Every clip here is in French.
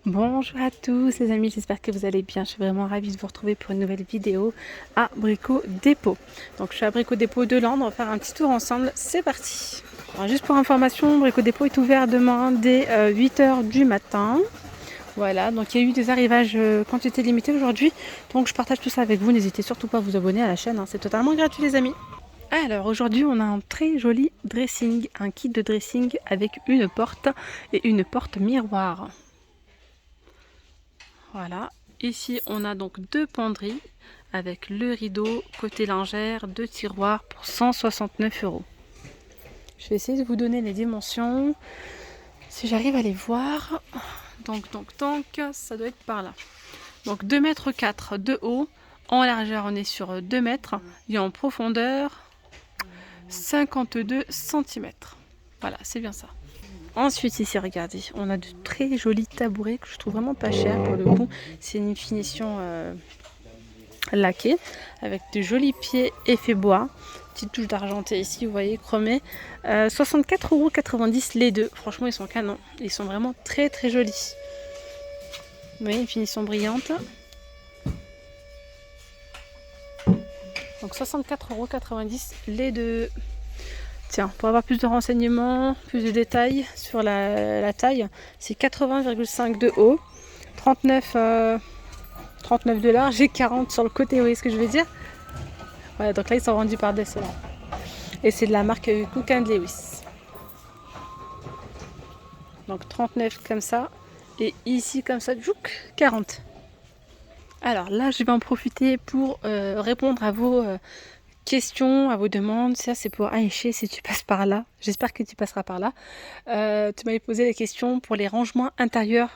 Bonjour à tous les amis, j'espère que vous allez bien. Je suis vraiment ravie de vous retrouver pour une nouvelle vidéo à Brico Dépôt. Donc je suis à Brico Dépôt de Lande, on va faire un petit tour ensemble, c'est parti. Alors, juste pour information, Brico Dépôt est ouvert demain dès 8 h du matin. Voilà, donc il y a eu des arrivages quantité limitée aujourd'hui, donc je partage tout ça avec vous. N'hésitez surtout pas à vous abonner à la chaîne, hein. C'est totalement gratuit les amis. Alors aujourd'hui on a un très joli dressing, un kit de dressing avec une porte et une porte miroir. Voilà, ici on a donc deux penderies avec le rideau, côté lingère, deux tiroirs pour 169 €. Je vais essayer de vous donner les dimensions, si j'arrive à les voir. Donc, ça doit être par là. Donc 2,4 m de haut, en largeur on est sur 2 mètres et en profondeur 52 cm. Voilà, c'est bien ça. Ensuite ici regardez, on a de très jolis tabourets que je trouve vraiment pas cher pour le coup. C'est une finition laquée avec de jolis pieds effet bois. Petite touche d'argenté ici, vous voyez, chromé. 64,90 € les deux. Franchement ils sont canons. Ils sont vraiment très très jolis. Vous voyez, une finition brillante. Donc 64,90 € les deux. Tiens, pour avoir plus de renseignements, plus de détails sur la taille, c'est 80,5 de haut, 39 de large et 40 sur le côté, vous voyez ce que je veux dire? Voilà, donc là ils sont vendus par-dessus là. Et c'est de la marque Cook & Lewis. Donc 39 comme ça, et ici comme ça, 40. Alors là, je vais en profiter pour répondre à vos questions, à vos demandes. Ça c'est pour Aïché si tu passes par là. J'espère que tu passeras par là. Tu m'avais posé des questions pour les rangements intérieurs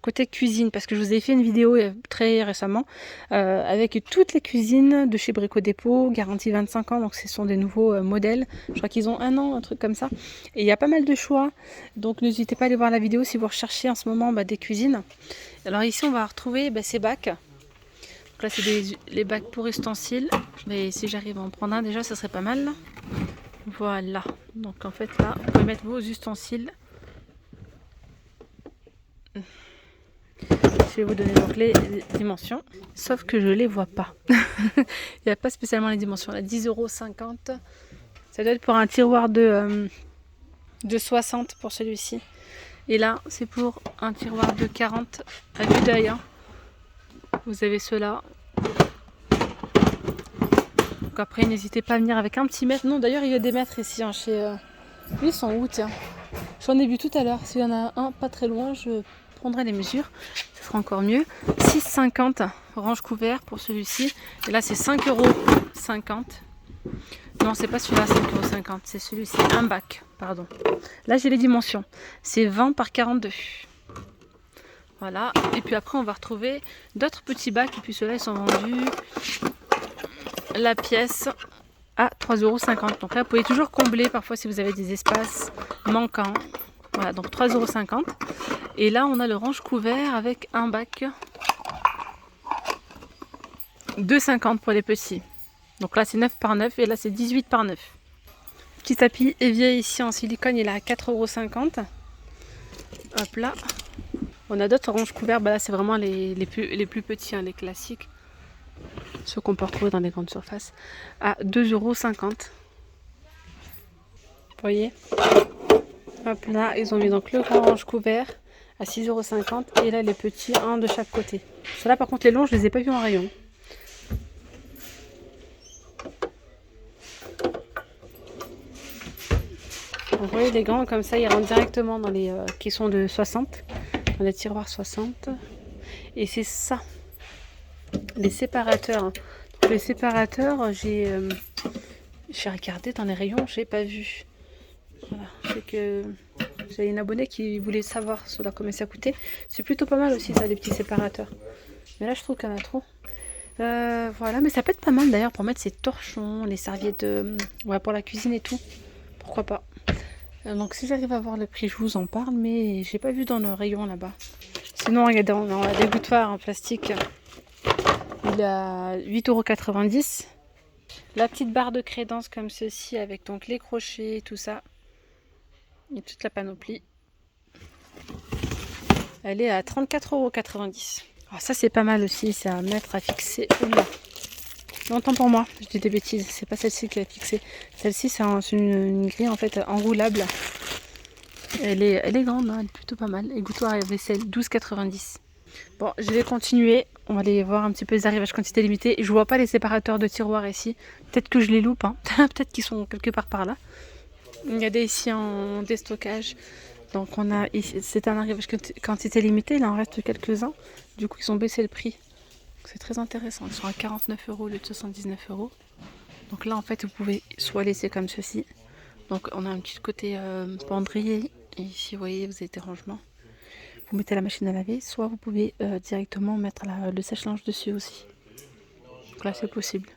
côté cuisine, parce que je vous ai fait une vidéo très récemment avec toutes les cuisines de chez Brico Dépôt, garantie 25 ans, donc ce sont des nouveaux modèles. Je crois qu'ils ont 1 an, un truc comme ça. Et il y a pas mal de choix, donc n'hésitez pas à aller voir la vidéo si vous recherchez en ce moment des cuisines. Alors ici on va retrouver ces bacs. Donc là c'est les bacs pour ustensiles, mais si j'arrive à en prendre un déjà ça serait pas mal. Voilà, donc en fait là vous pouvez mettre vos ustensiles. Je vais vous donner donc les dimensions, sauf que je les vois pas. Il n'y a pas spécialement les dimensions. Là, 10,50 €. Ça doit être pour un tiroir de 60 pour celui-ci. Et là, c'est pour un tiroir de 40 à vue d'œil. Hein. Vous avez ceux-là. Donc après, n'hésitez pas à venir avec un petit mètre. Non, d'ailleurs, il y a des mètres ici. Hein, chez... Lui, ils sont où, tiens? J'en ai vu tout à l'heure. S'il y en a un pas très loin, je prendrai les mesures. Ce sera encore mieux. 6,50 € range couvert pour celui-ci. Et là, c'est 5,50 €. Non, c'est pas celui-là, 5,50 €. C'est celui-ci, un bac, pardon. Là, j'ai les dimensions. C'est 20 par 42. Voilà. Et puis après, on va retrouver d'autres petits bacs. Et puis ceux-là, ils sont vendus la pièce à 3,50 €. Donc là, vous pouvez toujours combler parfois si vous avez des espaces manquants. Voilà, donc 3,50 €. Et là, on a le range couvert avec un bac 2,50 € pour les petits. Donc là, c'est 9 par 9 et là, c'est 18 par 9. Petit tapis évier ici en silicone, il est à 4,50 €. Hop là. On a d'autres ranges couverts. Là, c'est vraiment les plus petits, hein, les classiques. Ceux qu'on peut retrouver dans les grandes surfaces. À 2,50 €. Vous voyez? Hop là, ils ont mis donc le grand range couvert à 6,50 € et là les petits, un de chaque côté. Ceux-là par contre les longs je les ai pas vus en rayon. Vous voyez les grands comme ça ils rentrent directement dans les qui sont de 60, dans les tiroirs 60. Et c'est ça, les séparateurs. Donc, les séparateurs j'ai regardé dans les rayons, j'ai pas vu. Voilà, c'est que j'ai une abonnée qui voulait savoir cela combien ça coûtait. C'est plutôt pas mal aussi ça, les petits séparateurs. Mais là je trouve qu'il y en a trop. Voilà, mais ça peut être pas mal d'ailleurs pour mettre ses torchons, les serviettes pour la cuisine et tout. Pourquoi pas. Donc si j'arrive à voir le prix, je vous en parle, mais j'ai pas vu dans le rayon là-bas. Sinon, regardez, on a des gouttoirs en plastique. Il a 8,90 €. La petite barre de crédence comme ceci avec donc les crochets, tout ça. Et toute la panoplie. Elle est à 34,90 €. Alors ça, c'est pas mal aussi. C'est à mettre à fixer. Oula. Non, tant pour moi. Je dis des bêtises. C'est pas celle-ci qui est fixée. Celle-ci, c'est une grille en fait enroulable. Elle est grande, hein, elle est plutôt pas mal. Égouttoir et vaisselle, 12,90 €. Bon, je vais continuer. On va aller voir un petit peu les arrivages quantité limitée. Je vois pas les séparateurs de tiroirs ici. Peut-être que je les loupe. Hein. Peut-être qu'ils sont quelque part par là. Il y a des ici en déstockage. Donc on a ici, c'est un arrivage quantité limitée. Il en reste quelques-uns. Du coup, ils ont baissé le prix. C'est très intéressant. Ils sont à 49 € au lieu de 79 €. Donc là, en fait, vous pouvez soit laisser comme ceci. Donc on a un petit côté pendrier. Et ici, vous voyez, vous avez des rangements. Vous mettez la machine à laver, soit vous pouvez directement mettre le sèche-linge dessus aussi. Donc là, c'est possible.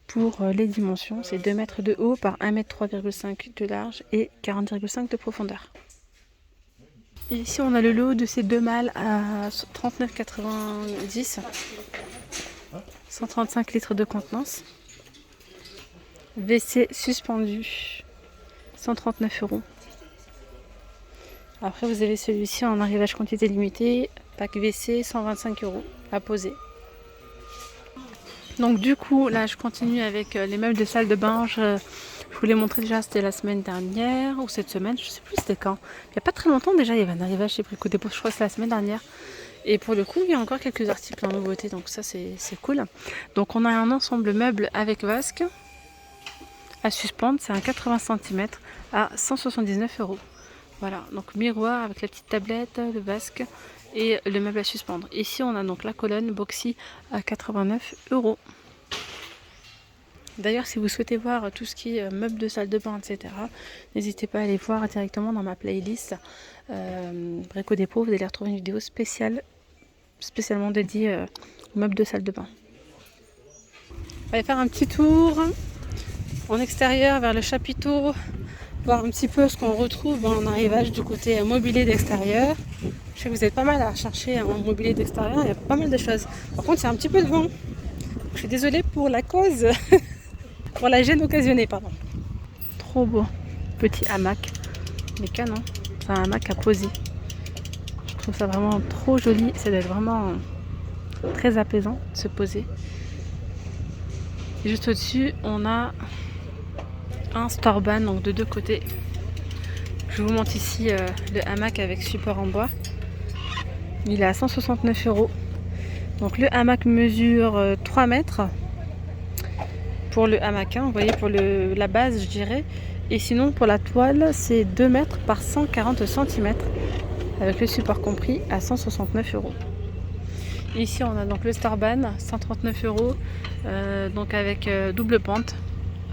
Pour les dimensions, c'est 2 mètres de haut par 1 mètre 3,5 de large et 40,5 de profondeur. Et ici, on a le lot de ces deux malles à 39,90 €. 135 litres de contenance. WC suspendu, 139 €. Après, vous avez celui-ci en arrivage quantité limitée, pack WC, 125 € à poser. Donc du coup, là, je continue avec les meubles de salle de bain. Je vous l'ai montré déjà, c'était la semaine dernière ou cette semaine, je sais plus c'était quand. Il n'y a pas très longtemps déjà, il y avait un arrivage chez Brico Dépôt, je crois que c'est la semaine dernière. Et pour le coup, il y a encore quelques articles en nouveauté, donc ça c'est cool. Donc on a un ensemble meuble avec vasque à suspendre, c'est un 80 cm à 179 €. Voilà, donc miroir avec la petite tablette, le vasque et le meuble à suspendre. Ici, on a donc la colonne Boxy à 89 €. D'ailleurs, si vous souhaitez voir tout ce qui est meubles de salle de bain, etc., n'hésitez pas à aller voir directement dans ma playlist Brico Dépôt. Vous allez retrouver une vidéo spécialement dédiée aux meubles de salle de bain. On va aller faire un petit tour en extérieur vers le chapiteau, voir un petit peu ce qu'on retrouve en arrivage du côté mobilier d'extérieur. Je sais que vous êtes pas mal à chercher un mobilier d'extérieur, il y a pas mal de choses. Par contre, il y a un petit peu de vent. Je suis désolée pour la cause, pour la gêne occasionnée, pardon. Trop beau, petit hamac, mais canon. C'est un hamac à poser. Je trouve ça vraiment trop joli, ça doit être vraiment très apaisant de se poser. Et juste au-dessus, on a un storban, donc de deux côtés. Je vous montre ici le hamac avec support en bois. Il est à 169 €. Donc le hamac mesure 3 mètres pour le hamac, hein, vous voyez, pour la base, je dirais. Et sinon, pour la toile, c'est 2 mètres par 140 cm avec le support compris à 169 €. Ici, on a donc le Starban, 139 €, donc avec double pente.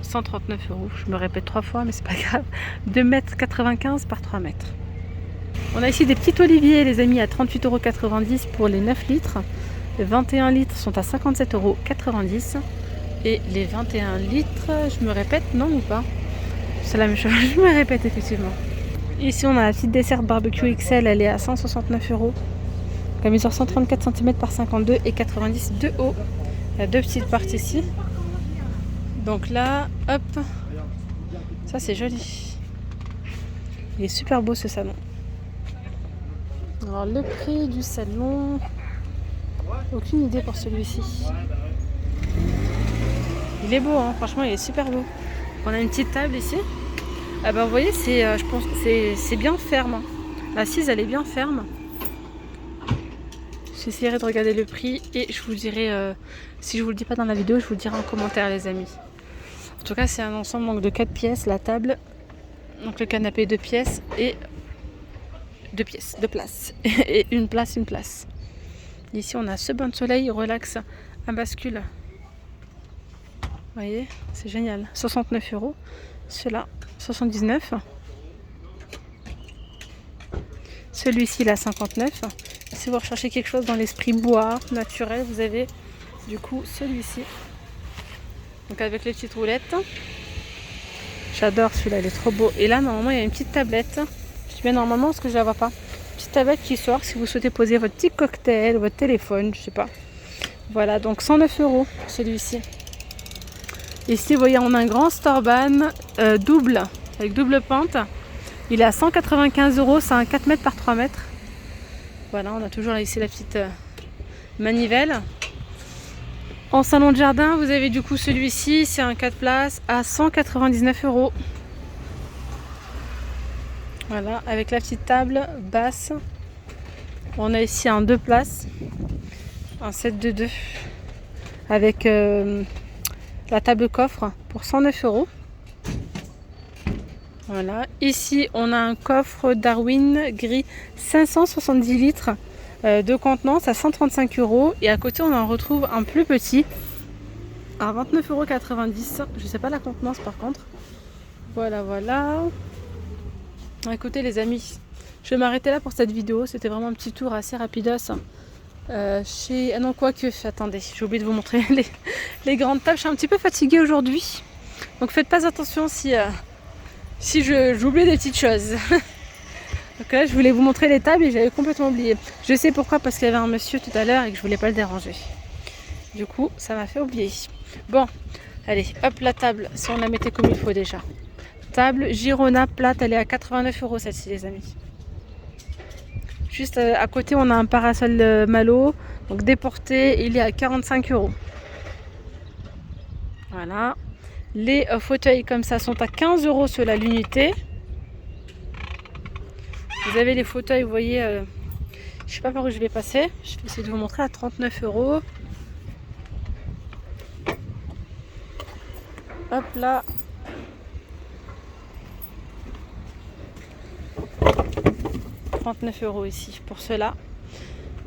139 €, je me répète 3 fois mais c'est pas grave. 2,95 m par 3 mètres. On a ici des petits oliviers les amis à 38,90 € pour les 9 litres. Les 21 litres sont à 57,90 € et les 21 litres, je me répète, non ou pas? C'est la même chose, je me répète effectivement. Ici on a la petite dessert barbecue XL, elle est à 169 €. Elle mesure 134 cm par 52 et 90 de haut. Il y a deux petites parties ici. Donc là, hop, ça c'est joli. Il est super beau ce salon. Alors le prix du salon, aucune idée pour celui-ci. Il est beau, hein, franchement il est super beau. On a une petite table ici. Ah ben vous voyez, je pense que c'est bien ferme. L'assise elle est bien ferme. J'essaierai de regarder le prix et je vous dirai, si je vous le dis pas dans la vidéo, je vous le dirai en commentaire les amis. En tout cas, c'est un ensemble donc, de 4 pièces, la table, donc le canapé 2 pièces et 2 pièces, 2 places et une place. Ici, on a ce bain de soleil relax à bascule. Vous voyez, c'est génial. 69 €. Celui-là, 79. Celui-ci, il a 59. Si vous recherchez quelque chose dans l'esprit bois, naturel, vous avez du coup celui-ci. Donc avec les petites roulettes. J'adore celui-là, il est trop beau. Et là, normalement, il y a une petite tablette. Je dis bien normalement parce que je la vois pas. Petite tablette qui sort si vous souhaitez poser votre petit cocktail, votre téléphone, je sais pas. Voilà, donc 109 € pour celui-ci. Ici, vous voyez, on a un grand Storban double, avec double pente. Il est à 195 €, c'est un 4 mètres par 3 mètres. Voilà, on a toujours ici la petite manivelle. En salon de jardin, vous avez du coup celui-ci, c'est un 4 places à 199 €. Voilà, avec la petite table basse. On a ici un 2 places, un set de 2, avec la table coffre pour 109 €. Voilà, ici on a un coffre Darwin gris 570 litres de contenance à 135 €. Et à côté on en retrouve un plus petit à 29,90 €. Je sais pas la contenance par contre. Voilà, voilà. Écoutez les amis, je vais m'arrêter là pour cette vidéo. C'était vraiment un petit tour assez rapidos. Chez... Ah non, quoique, attendez, j'ai oublié de vous montrer les grandes tables. Je suis un petit peu fatiguée aujourd'hui. Donc faites pas attention si j'oublie des petites choses. Donc là, je voulais vous montrer les tables et j'avais complètement oublié. Je sais pourquoi, parce qu'il y avait un monsieur tout à l'heure et que je voulais pas le déranger. Du coup, ça m'a fait oublier. Bon, allez, hop la table, si on la mettait comme il faut déjà. Table Girona plate, elle est à 89 € celle-ci les amis. Juste à côté, on a un parasol Malo, donc déporté, il est à 45 €. Voilà. Les fauteuils comme ça sont à 15 € ceux-là l'unité. Vous avez les fauteuils, vous voyez, je sais pas par où je vais passer. Je vais essayer de vous montrer à 39 €. Hop là. €39 ici pour cela.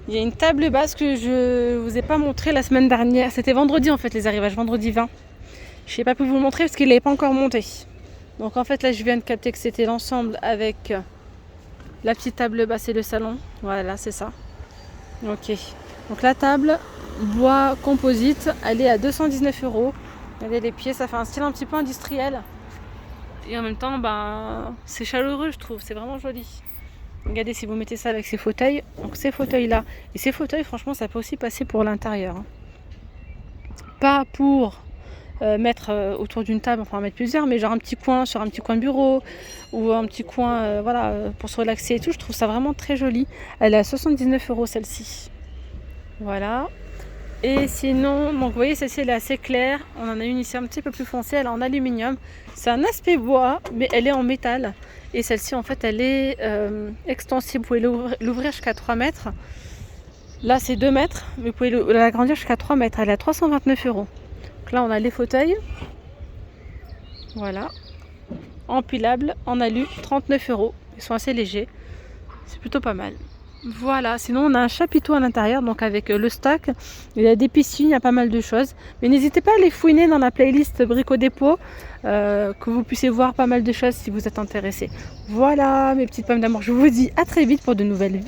Il y a une table basse que je vous ai pas montré la semaine dernière. C'était vendredi en fait les arrivages, vendredi 20. Je n'ai pas pu vous le montrer parce qu'il n'est pas encore monté. Donc en fait là je viens de capter que c'était l'ensemble avec la petite table basse et le salon. Voilà, c'est ça. Ok. Donc la table bois composite, elle est à 219 €. Regardez les pieds, ça fait un style un petit peu industriel. Et en même temps, ben, c'est chaleureux je trouve, c'est vraiment joli. Regardez si vous mettez ça avec ces fauteuils. Donc ces fauteuils là. Et ces fauteuils franchement ça peut aussi passer pour l'intérieur. Pas pour mettre autour d'une table, enfin en mettre plusieurs, mais genre un petit coin sur un petit coin bureau ou un petit coin voilà, pour se relaxer et tout. Je trouve ça vraiment très joli. Elle est à 79 € celle-ci. Voilà. Et sinon, donc vous voyez celle-ci elle est assez claire. On en a une ici un petit peu plus foncée, elle est en aluminium. C'est un aspect bois, mais elle est en métal. Et celle-ci en fait elle est extensible. Vous pouvez l'ouvrir jusqu'à 3 mètres. Là c'est 2 mètres, mais vous pouvez l'agrandir jusqu'à 3 mètres. Elle est à 329 €. Donc là on a les fauteuils. Voilà. Empilables, en alu, 39 €. Ils sont assez légers. C'est plutôt pas mal. Voilà, sinon on a un chapiteau à l'intérieur, donc avec le stock, il y a des piscines, il y a pas mal de choses. Mais n'hésitez pas à les fouiner dans la playlist Brico Dépôt, que vous puissiez voir pas mal de choses si vous êtes intéressés. Voilà mes petites pommes d'amour, je vous dis à très vite pour de nouvelles vidéos.